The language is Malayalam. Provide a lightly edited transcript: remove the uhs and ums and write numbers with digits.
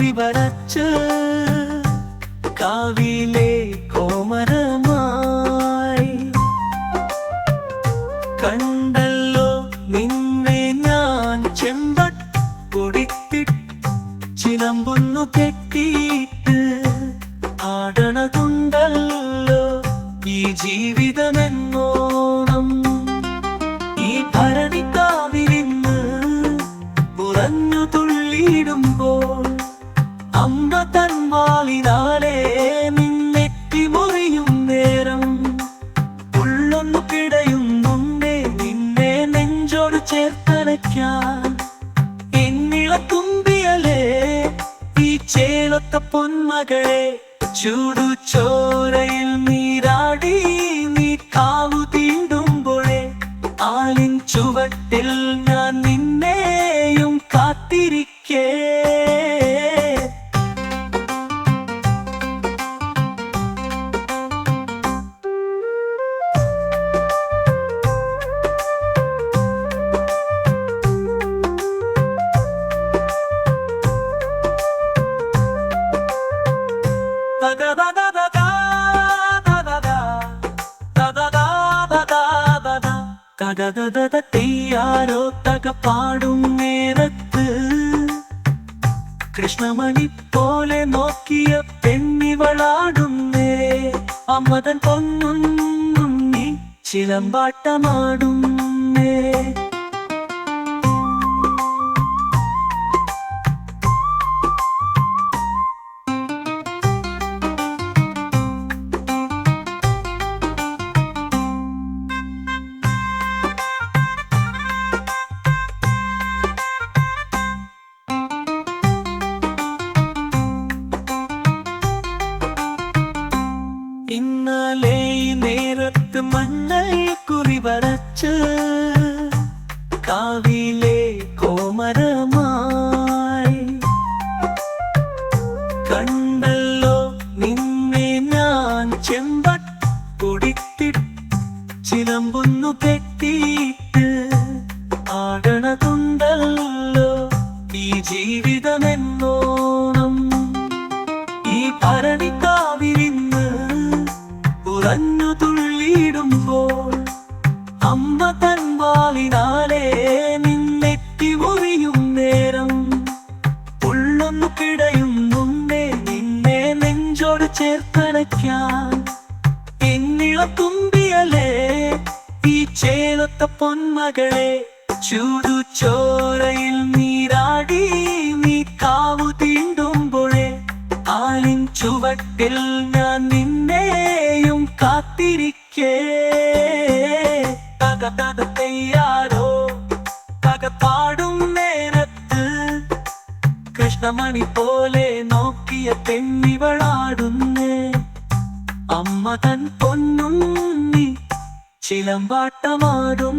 കുറിവരച്ച് കാവിലെ കോമരമായി കണ്ടല്ലോ നിന്നെ ഞാൻ ചെമ്പൊടിത്തിട്ട് ചിലമ്പൊന്നു കെട്ടിയിട്ട് ആടണതുണ്ടല്ലോ ഈ ജീവിതമെന്നോണം. ഈ ഭരണിക്കാവിലിന്ന് പുറഞ്ഞു തുള്ളിയിടുമ്പോൾ അമ്മ തൻ വാളിനാലെ നിന്നെത്തി മുറിയും നേരം ഉള്ളൊന്നു പിടയുന്നുണ്ടേ നിന്നെ നെഞ്ചോട് ചേർത്തലയ്ക്കാൻ. എന്നിളത്തുമ്പിയലേ ഈ ചേലത്ത പൊന്മകളെ ചൂടു ചോരയിൽ നീരാടി നീ കാവു തീണ്ടുമ്പോഴേ ആലിൻ ചുവട്ടിൽ ഞാൻ നിന്നെയും കാത്തിരിക്കേ. തെയ്യാരോ തക പാടും നേരത്ത് കൃഷ്ണമണി പോലെ നോക്കിയ പെണ്ണിവളാടുന്നേ. അമ്മതൻ പൊന്നുണ്ണി ചിലമ്പാട്ടമാടുന്നേ. ഇന്നലെ നേരത്ത് മഞ്ഞൾ കുറിവരച്ച് കാവിലെ കോമരമായി കണ്ടല്ലോ നിന്നെ ഞാൻ ചെമ്പൊടിത്തിട്ട് ചിലമ്പൊന്നു കെട്ടിയിട്ട് ആടണതുണ്ടല്ലോ ഈ ജീവിതമെന്നോണം. ഈ ഭരണിക്കാവിലിന്ന് പുറഞ്ഞു തുള്ളിയിടുമ്പോൾ അമ്മ തൻ വാളിനാലെ നിന്നെത്തി മുറിയും നേരം ഉള്ളൊന്നു പിടയുന്നുണ്ടേ നിന്നെ നെഞ്ചോട് ചേർത്തലയ്ക്കാൻ. എന്നിളത്തുമ്പിയലേ ഈ ചേലത്ത പൊന്മകളെ ചൂടു ചോരയിൽ നീരാടി നീ കാവു തീണ്ടുമ്പോഴേ ആലിൻ ചുവട്ടിൽ ഞാൻ നിന്നെയും കാത്തിരിക്കേ. തെയ്യാരോ തക പാടും നേരത്ത് കൃഷ്ണമണി പോലെ നോക്കിയ പെണ്ണിവളാടുന്നേ. അമ്മ തൻ പൊന്നുണ്ണി ചിലമ്പാട്ടമാടും.